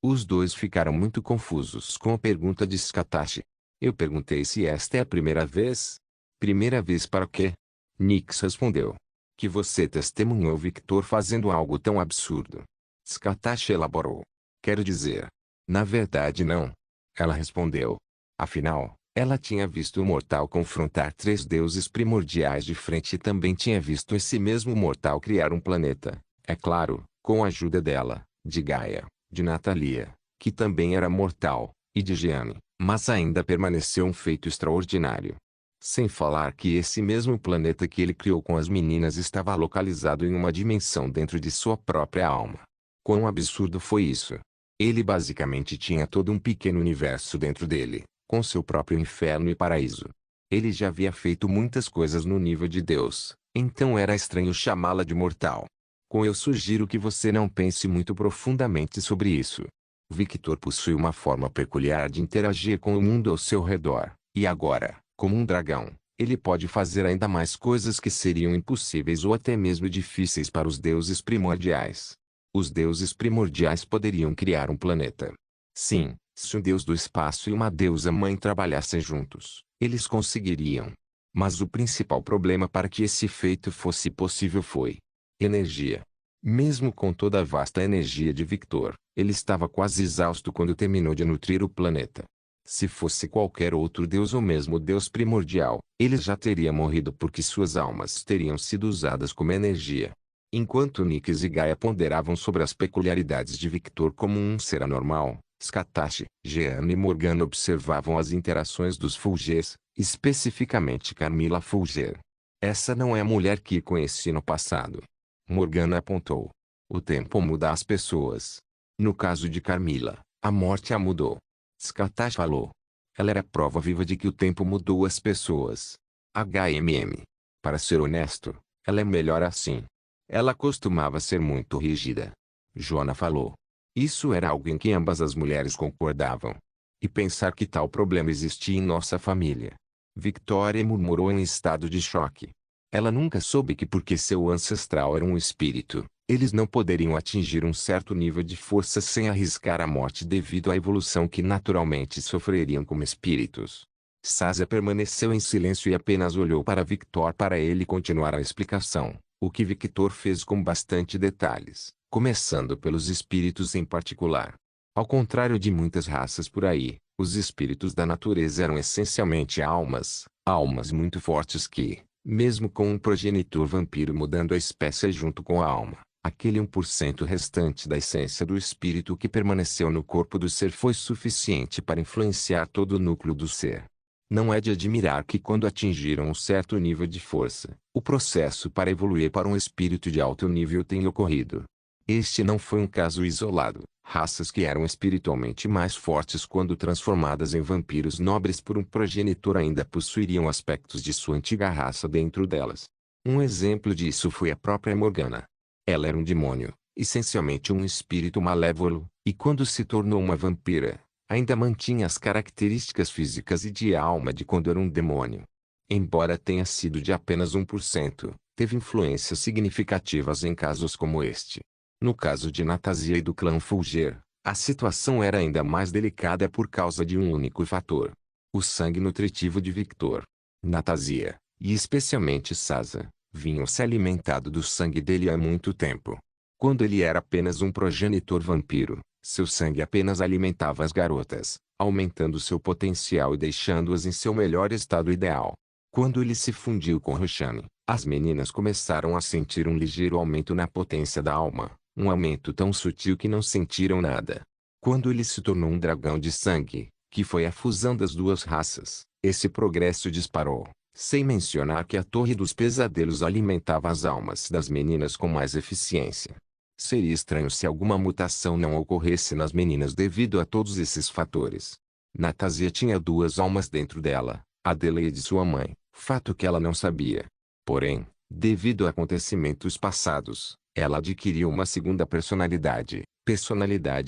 A: Os 2 ficaram muito confusos com a pergunta de Scatashi. Eu perguntei se esta é a primeira vez. Primeira vez para quê? Nyx respondeu. Que você testemunhou Victor fazendo algo tão absurdo. Scatashi elaborou. Quero dizer. Na verdade não. Ela respondeu. Afinal, ela tinha visto o mortal confrontar 3 deuses primordiais de frente e também tinha visto esse mesmo mortal criar um planeta. É claro, com a ajuda dela, de Gaia, de Natalia, que também era mortal, e de Jeanne, mas ainda permaneceu um feito extraordinário. Sem falar que esse mesmo planeta que ele criou com as meninas estava localizado em uma dimensão dentro de sua própria alma. Quão absurdo foi isso? Ele basicamente tinha todo um pequeno universo dentro dele, com seu próprio inferno e paraíso. Ele já havia feito muitas coisas no nível de Deus, então era estranho chamá-la de mortal. Eu sugiro que você não pense muito profundamente sobre isso. Victor possui uma forma peculiar de interagir com o mundo ao seu redor, e agora, como um dragão, ele pode fazer ainda mais coisas que seriam impossíveis ou até mesmo difíceis para os deuses primordiais. Os deuses primordiais poderiam criar um planeta. Sim, se um deus do espaço e uma deusa mãe trabalhassem juntos, eles conseguiriam. Mas o principal problema para que esse feito fosse possível foi energia. Mesmo com toda a vasta energia de Victor, ele estava quase exausto quando terminou de nutrir o planeta. Se fosse qualquer outro deus ou mesmo deus primordial, ele já teria morrido porque suas almas teriam sido usadas como energia. Enquanto Nyx e Gaia ponderavam sobre as peculiaridades de Victor como um ser anormal, Scatashi, Jeanne e Morgana observavam as interações dos Fulgers, especificamente Carmila Fulger. Essa não é a mulher que conheci no passado. Morgana apontou. O tempo muda as pessoas. No caso de Carmila, a morte a mudou. Skatash falou. Ela era prova viva de que o tempo mudou as pessoas. Para ser honesto, ela é melhor assim. Ela costumava ser muito rígida. Joana falou. Isso era algo em que ambas as mulheres concordavam. E pensar que tal problema existia em nossa família. Victoria murmurou em estado de choque. Ela nunca soube que porque seu ancestral era um espírito, eles não poderiam atingir um certo nível de força sem arriscar a morte devido à evolução que naturalmente sofreriam como espíritos. Sazia permaneceu em silêncio e apenas olhou para Victor para ele continuar a explicação, o que Victor fez com bastante detalhes, começando pelos espíritos em particular. Ao contrário de muitas raças por aí, os espíritos da natureza eram essencialmente almas muito fortes que, mesmo com um progenitor vampiro mudando a espécie junto com a alma, aquele 1% restante da essência do espírito que permaneceu no corpo do ser foi suficiente para influenciar todo o núcleo do ser. Não é de admirar que quando atingiram um certo nível de força, o processo para evoluir para um espírito de alto nível tenha ocorrido. Este não foi um caso isolado. Raças que eram espiritualmente mais fortes quando transformadas em vampiros nobres por um progenitor ainda possuiriam aspectos de sua antiga raça dentro delas. Um exemplo disso foi a própria Morgana. Ela era um demônio, essencialmente um espírito malévolo, e quando se tornou uma vampira, ainda mantinha as características físicas e de alma de quando era um demônio. Embora tenha sido de apenas 1%, teve influências significativas em casos como este. No caso de Natasia e do clã Fulger, a situação era ainda mais delicada por causa de um único fator. O sangue nutritivo de Victor. Natasia, e especialmente Sazia, vinham se alimentado do sangue dele há muito tempo. Quando ele era apenas um progenitor vampiro, seu sangue apenas alimentava as garotas, aumentando seu potencial e deixando-as em seu melhor estado ideal. Quando ele se fundiu com Roshani, as meninas começaram a sentir um ligeiro aumento na potência da alma. Um aumento tão sutil que não sentiram nada. Quando ele se tornou um dragão de sangue, que foi a fusão das duas raças, esse progresso disparou, sem mencionar que a Torre dos Pesadelos alimentava as almas das meninas com mais eficiência. Seria estranho se alguma mutação não ocorresse nas meninas devido a todos esses fatores. Natasia tinha duas almas dentro dela, a dela e de sua mãe, fato que ela não sabia. Porém, devido a acontecimentos passados, ela adquiriu uma segunda personalidade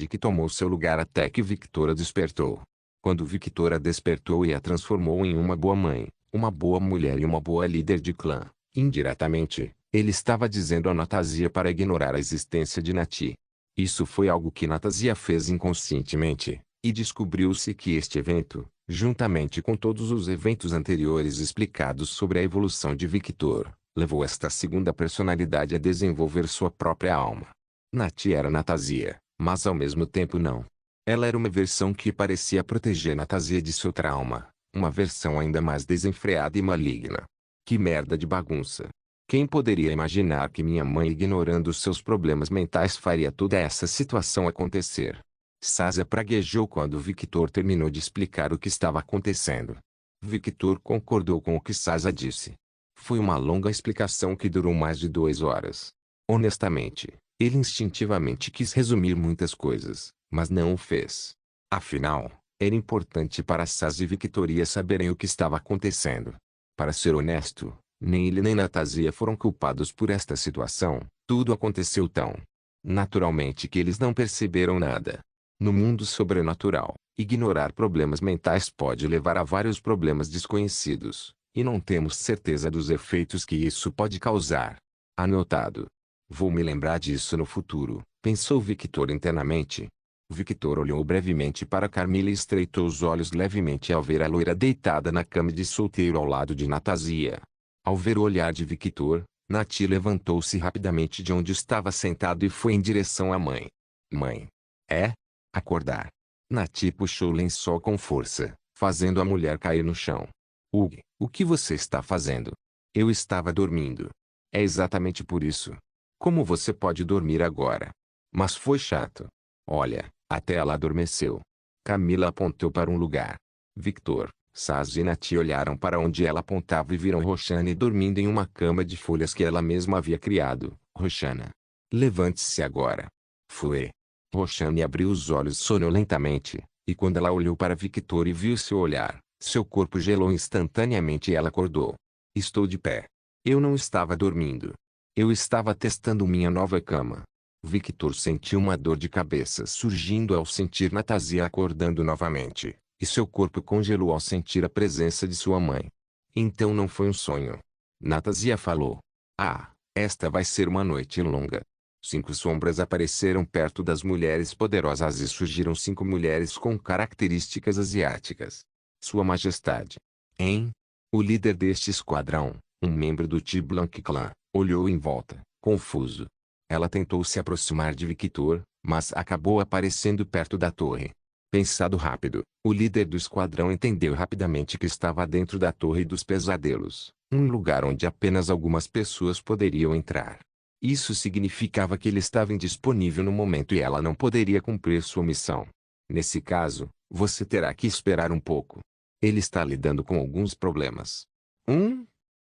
A: que tomou seu lugar até que Victoria despertou. Quando Victoria despertou e a transformou em uma boa mãe, uma boa mulher e uma boa líder de clã, indiretamente, ele estava dizendo a Natasia para ignorar a existência de Nati. Isso foi algo que Natasia fez inconscientemente, e descobriu-se que este evento, juntamente com todos os eventos anteriores explicados sobre a evolução de Victor, levou esta segunda personalidade a desenvolver sua própria alma. Nati era Natasia, mas ao mesmo tempo não. Ela era uma versão que parecia proteger Natasia de seu trauma, uma versão ainda mais desenfreada e maligna. Que merda de bagunça. Quem poderia imaginar que minha mãe ignorando seus problemas mentais faria toda essa situação acontecer? Sazia praguejou quando Victor terminou de explicar o que estava acontecendo. Victor concordou com o que Sazia disse. Foi uma longa explicação que durou mais de 2 horas. Honestamente, ele instintivamente quis resumir muitas coisas, mas não o fez. Afinal, era importante para Sazia e Victoria saberem o que estava acontecendo. Para ser honesto, nem ele nem Natasia foram culpados por esta situação, tudo aconteceu tão naturalmente que eles não perceberam nada. No mundo sobrenatural, ignorar problemas mentais pode levar a vários problemas desconhecidos. E não temos certeza dos efeitos que isso pode causar. Anotado. Vou me lembrar disso no futuro, pensou Victor internamente. Victor olhou brevemente para Carmila e estreitou os olhos levemente ao ver a loira deitada na cama de solteiro ao lado de Natasia. Ao ver o olhar de Victor, Nati levantou-se rapidamente de onde estava sentado e foi em direção à mãe. Mãe. É? Acordar. Nati puxou o lençol com força, fazendo a mulher cair no chão. Hugh, o que você está fazendo? Eu estava dormindo. É exatamente por isso. Como você pode dormir agora? Mas foi chato. Olha, até ela adormeceu. Camila apontou para um lugar. Victor, Sazia e Nati olharam para onde ela apontava e viram Roshani dormindo em uma cama de folhas que ela mesma havia criado, Roxana. Levante-se agora. Fue. Roxane abriu os olhos sonolentamente, e quando ela olhou para Victor e viu seu olhar, seu corpo gelou instantaneamente e ela acordou. Estou de pé. Eu não estava dormindo. Eu estava testando minha nova cama. Victor sentiu uma dor de cabeça surgindo ao sentir Natásia acordando novamente, e seu corpo congelou ao sentir a presença de sua mãe. Então não foi um sonho. Natásia falou. Ah, esta vai ser uma noite longa. 5 sombras apareceram perto das mulheres poderosas e surgiram 5 mulheres com características asiáticas. Sua Majestade. Hein? O líder deste esquadrão, um membro do T-Blanc Clan, olhou em volta, confuso. Ela tentou se aproximar de Victor, mas acabou aparecendo perto da torre. Pensado rápido, o líder do esquadrão entendeu rapidamente que estava dentro da Torre dos Pesadelos, um lugar onde apenas algumas pessoas poderiam entrar. Isso significava que ele estava indisponível no momento e ela não poderia cumprir sua missão. Nesse caso, você terá que esperar um pouco. Ele está lidando com alguns problemas.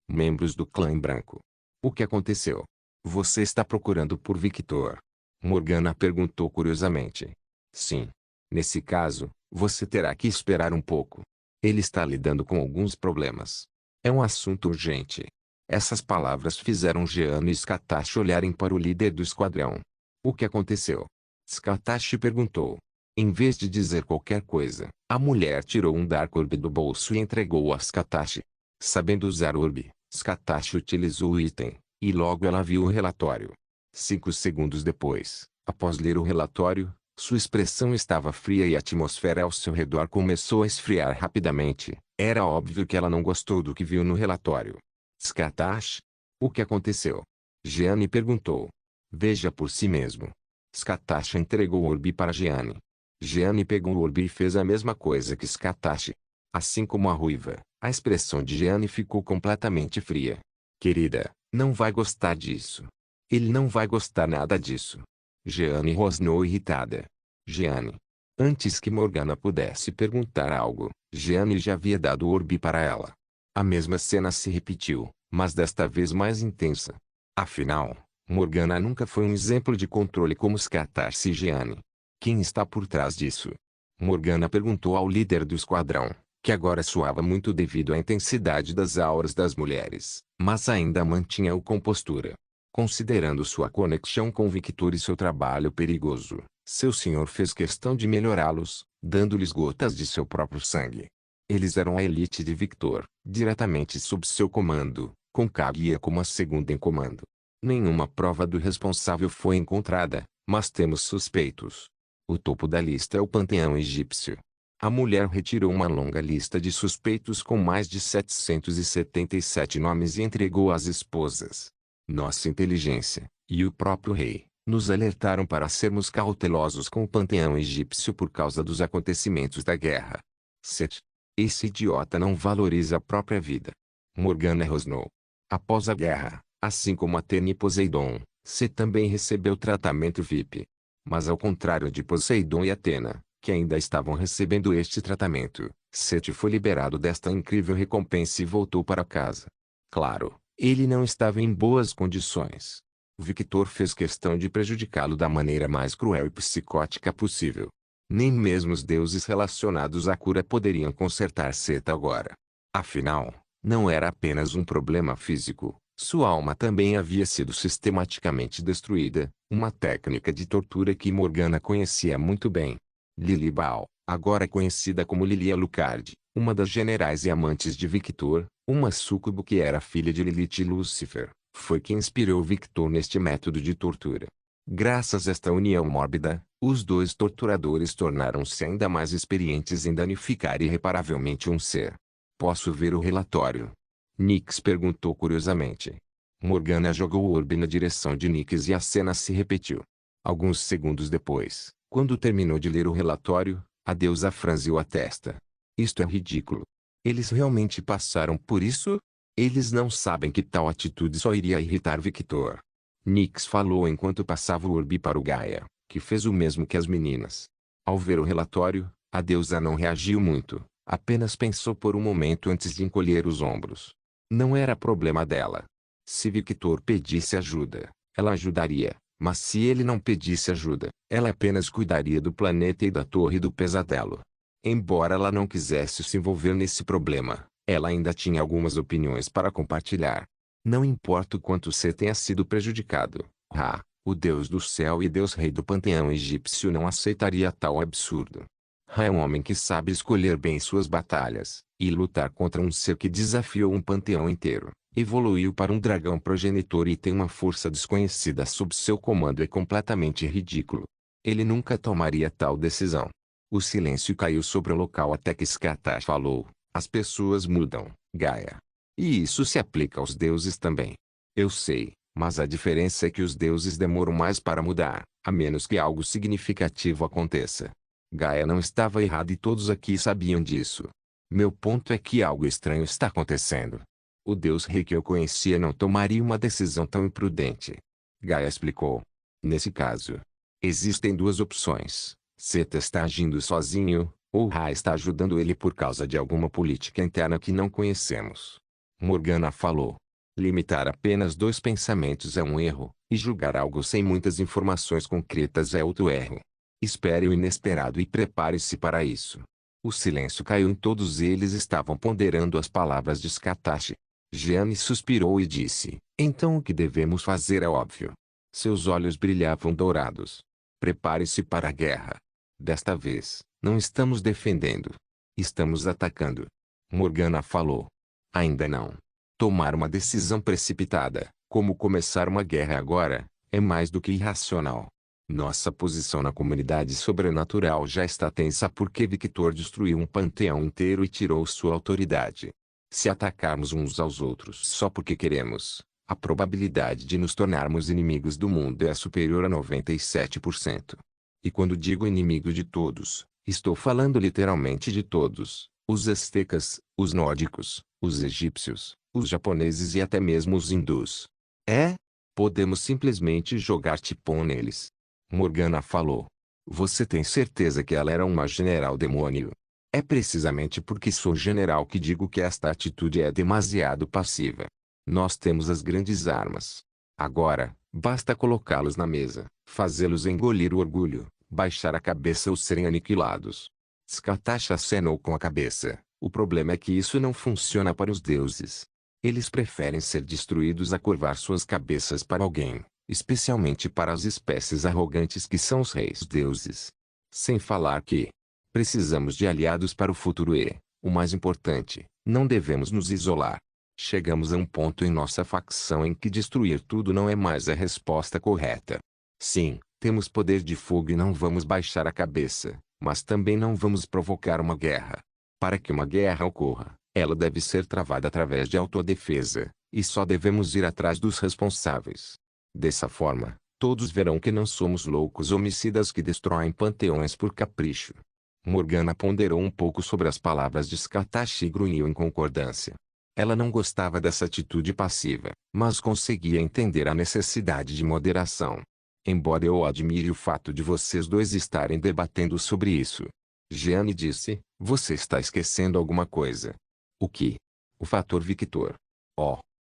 A: Membros do clã em branco. O que aconteceu? Você está procurando por Victor? Morgana perguntou curiosamente. Sim. Nesse caso, você terá que esperar um pouco. Ele está lidando com alguns problemas. É um assunto urgente. Essas palavras fizeram Jeanne e Skatashi olharem para o líder do esquadrão. O que aconteceu? Skatashi perguntou. Em vez de dizer qualquer coisa, a mulher tirou um Dark Orb do bolso e entregou a Skatashi. Sabendo usar Orb, Skatashi utilizou o item, e logo ela viu o relatório. 5 segundos depois, após ler o relatório, sua expressão estava fria e a atmosfera ao seu redor começou a esfriar rapidamente. Era óbvio que ela não gostou do que viu no relatório. Skatashi? O que aconteceu? Jeanne perguntou. Veja por si mesmo. Skatashi entregou o orbe para Jeanne. Jeanne pegou o orbe e fez a mesma coisa que Skatashi. Assim como a ruiva, a expressão de Jeanne ficou completamente fria. Querida, não vai gostar disso. Ele não vai gostar nada disso. Jeanne rosnou irritada. Jeanne. Antes que Morgana pudesse perguntar algo, Jeanne já havia dado o orbe para ela. A mesma cena se repetiu, mas desta vez mais intensa. Afinal, Morgana nunca foi um exemplo de controle como Skatashi e Jeanne. Quem está por trás disso? Morgana perguntou ao líder do esquadrão, que agora suava muito devido à intensidade das auras das mulheres, mas ainda mantinha a compostura. Considerando sua conexão com Victor e seu trabalho perigoso, seu senhor fez questão de melhorá-los, dando-lhes gotas de seu próprio sangue. Eles eram a elite de Victor, diretamente sob seu comando, com Kaguya como a segunda em comando. Nenhuma prova do responsável foi encontrada, mas temos suspeitos. O topo da lista é o panteão egípcio. A mulher retirou uma longa lista de suspeitos com mais de 777 nomes e entregou às esposas. Nossa inteligência, e o próprio rei, nos alertaram para sermos cautelosos com o panteão egípcio por causa dos acontecimentos da guerra. Set. Esse idiota não valoriza a própria vida. Morgana rosnou. Após a guerra, assim como Atena e Poseidon, Set também recebeu tratamento VIP. Mas ao contrário de Poseidon e Atena, que ainda estavam recebendo este tratamento, Set foi liberado desta incrível recompensa e voltou para casa. Claro, ele não estava em boas condições. Victor fez questão de prejudicá-lo da maneira mais cruel e psicótica possível. Nem mesmo os deuses relacionados à cura poderiam consertar Set agora. Afinal, não era apenas um problema físico, sua alma também havia sido sistematicamente destruída, uma técnica de tortura que Morgana conhecia muito bem. Lily Baal, agora conhecida como Lily Alucard, uma das generais e amantes de Victor, uma súcubo que era filha de Lilith e Lúcifer, foi quem inspirou Victor neste método de tortura. Graças a esta união mórbida, os dois torturadores tornaram-se ainda mais experientes em danificar irreparavelmente um ser. Posso ver o relatório? Nix perguntou curiosamente. Morgana jogou o orbe na direção de Nix e a cena se repetiu. Alguns segundos depois, quando terminou de ler o relatório, a deusa franziu a testa. Isto é ridículo. Eles realmente passaram por isso? Eles não sabem que tal atitude só iria irritar Victor. Nix falou enquanto passava o orbe para o Gaia, que fez o mesmo que as meninas. Ao ver o relatório, a deusa não reagiu muito, apenas pensou por um momento antes de encolher os ombros. Não era problema dela. Se Victor pedisse ajuda, ela ajudaria, mas se ele não pedisse ajuda, ela apenas cuidaria do planeta e da Torre do Pesadelo. Embora ela não quisesse se envolver nesse problema, ela ainda tinha algumas opiniões para compartilhar. Não importa o quanto você tenha sido prejudicado, Ra, o Deus do céu e Deus Rei do panteão egípcio não aceitaria tal absurdo. Ra é um homem que sabe escolher bem suas batalhas, e lutar contra um ser que desafiou um panteão inteiro, evoluiu para um dragão progenitor e tem uma força desconhecida sob seu comando é completamente ridículo. Ele nunca tomaria tal decisão. O silêncio caiu sobre o local até que Skatach falou: as pessoas mudam, Gaia. E isso se aplica aos deuses também. Eu sei, mas a diferença é que os deuses demoram mais para mudar, a menos que algo significativo aconteça. Gaia não estava errada e todos aqui sabiam disso. Meu ponto é que algo estranho está acontecendo. O Deus Rei que eu conhecia não tomaria uma decisão tão imprudente. Gaia explicou. Nesse caso, existem duas opções. Seta está agindo sozinho, ou Ra está ajudando ele por causa de alguma política interna que não conhecemos. Morgana falou. Limitar apenas dois pensamentos é um erro, e julgar algo sem muitas informações concretas é outro erro. Espere o inesperado e prepare-se para isso. O silêncio caiu e todos eles estavam ponderando as palavras de Skatach. Jeanne suspirou e disse, então o que devemos fazer é óbvio. Seus olhos brilhavam dourados. Prepare-se para a guerra. Desta vez, não estamos defendendo. Estamos atacando. Morgana falou. Ainda não. Tomar uma decisão precipitada, como começar uma guerra agora, é mais do que irracional. Nossa posição na comunidade sobrenatural já está tensa porque Victor destruiu um panteão inteiro e tirou sua autoridade. Se atacarmos uns aos outros só porque queremos, a probabilidade de nos tornarmos inimigos do mundo é superior a 97%. E quando digo inimigo de todos, estou falando literalmente de todos, os astecas, os nórdicos, os egípcios, os japoneses e até mesmo os hindus. Podemos simplesmente jogar tipão neles. Morgana falou. Você tem certeza que ela era uma general demônio? É precisamente porque sou general que digo que esta atitude é demasiado passiva. Nós temos as grandes armas. Agora, basta colocá-los na mesa, fazê-los engolir o orgulho, baixar a cabeça ou serem aniquilados. Skatach acenou com a cabeça. O problema é que isso não funciona para os deuses. Eles preferem ser destruídos a curvar suas cabeças para alguém, especialmente para as espécies arrogantes que são os reis deuses. Sem falar que precisamos de aliados para o futuro e, o mais importante, não devemos nos isolar. Chegamos a um ponto em nossa facção em que destruir tudo não é mais a resposta correta. Sim, temos poder de fogo e não vamos baixar a cabeça, mas também não vamos provocar uma guerra. Para que uma guerra ocorra, ela deve ser travada através de autodefesa, e só devemos ir atrás dos responsáveis. Dessa forma, todos verão que não somos loucos homicidas que destroem panteões por capricho. Morgana ponderou um pouco sobre as palavras de Skatach e grunhiu em concordância. Ela não gostava dessa atitude passiva, mas conseguia entender a necessidade de moderação. Embora eu admire o fato de vocês dois estarem debatendo sobre isso. Jeanne disse, você está esquecendo alguma coisa. O que? O fator Victor.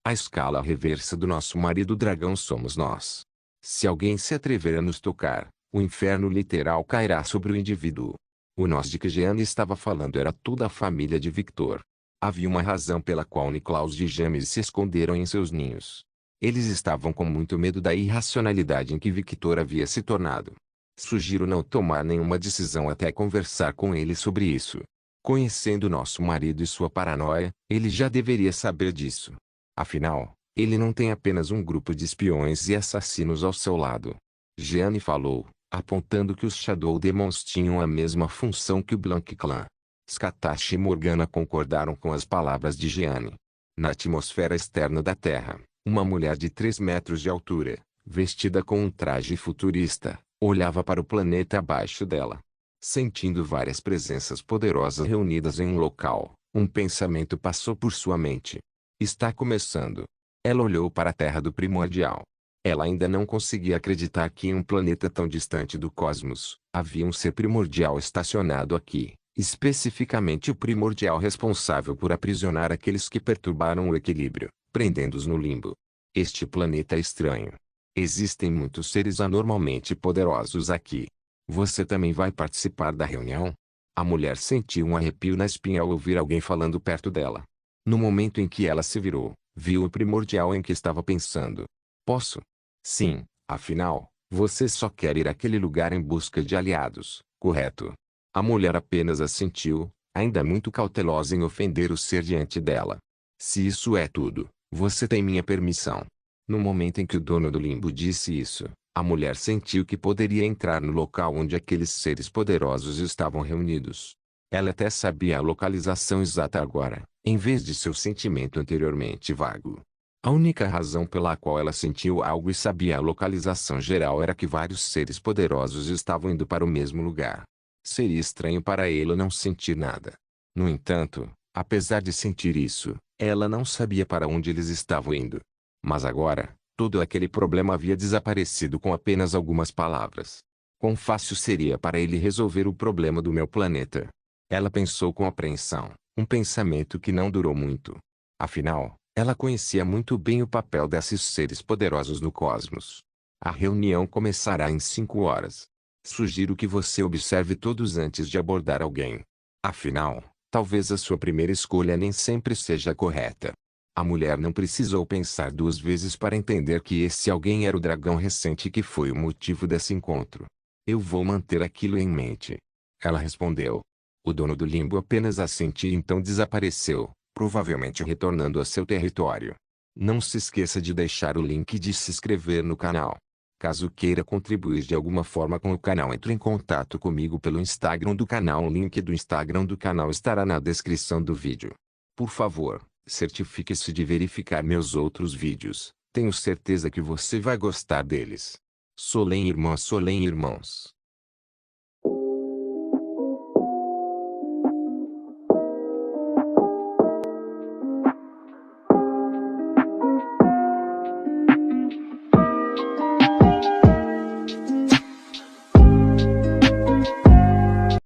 A: A escala reversa do nosso marido dragão somos nós. Se alguém se atrever a nos tocar, o inferno literal cairá sobre o indivíduo. O nós de que Jeanne estava falando era toda a família de Victor. Havia uma razão pela qual Niklaus e James se esconderam em seus ninhos. Eles estavam com muito medo da irracionalidade em que Victor havia se tornado. Sugiro não tomar nenhuma decisão até conversar com ele sobre isso. Conhecendo nosso marido e sua paranoia, ele já deveria saber disso. Afinal, ele não tem apenas um grupo de espiões e assassinos ao seu lado. Jeanne falou, apontando que os Shadow Demons tinham a mesma função que o Blanc Clan. Skatach e Morgana concordaram com as palavras de Jeanne. Na atmosfera externa da Terra, uma mulher de 3 metros de altura, vestida com um traje futurista, olhava para o planeta abaixo dela. Sentindo várias presenças poderosas reunidas em um local, um pensamento passou por sua mente. Está começando. Ela olhou para a Terra do Primordial. Ela ainda não conseguia acreditar que em um planeta tão distante do cosmos, havia um ser primordial estacionado aqui, especificamente o primordial responsável por aprisionar aqueles que perturbaram o equilíbrio, prendendo-os no limbo. Este planeta é estranho. Existem muitos seres anormalmente poderosos aqui. Você também vai participar da reunião? A mulher sentiu um arrepio na espinha ao ouvir alguém falando perto dela. No momento em que ela se virou, viu o primordial em que estava pensando. Posso? Sim, afinal, você só quer ir àquele lugar em busca de aliados, correto? A mulher apenas assentiu, ainda muito cautelosa em ofender o ser diante dela. Se isso é tudo, você tem minha permissão. No momento em que o dono do limbo disse isso, a mulher sentiu que poderia entrar no local onde aqueles seres poderosos estavam reunidos. Ela até sabia a localização exata agora, em vez de seu sentimento anteriormente vago. A única razão pela qual ela sentiu algo e sabia a localização geral era que vários seres poderosos estavam indo para o mesmo lugar. Seria estranho para ela não sentir nada. No entanto, apesar de sentir isso, ela não sabia para onde eles estavam indo. Mas agora, todo aquele problema havia desaparecido com apenas algumas palavras. Quão fácil seria para ele resolver o problema do meu planeta? Ela pensou com apreensão, um pensamento que não durou muito. Afinal, ela conhecia muito bem o papel desses seres poderosos no cosmos. A reunião começará em 5 horas. Sugiro que você observe todos antes de abordar alguém. Afinal, talvez a sua primeira escolha nem sempre seja a correta. A mulher não precisou pensar 2 vezes para entender que esse alguém era o dragão recente que foi o motivo desse encontro. Eu vou manter aquilo em mente. Ela respondeu. O dono do limbo apenas assentiu e então desapareceu, provavelmente retornando a seu território. Não se esqueça de deixar o link de se inscrever no canal. Caso queira contribuir de alguma forma com o canal, entre em contato comigo pelo Instagram do canal. O link do Instagram do canal estará na descrição do vídeo. Por favor, certifique-se de verificar meus outros vídeos. Tenho certeza que você vai gostar deles. Solem irmãs, Solem irmãos.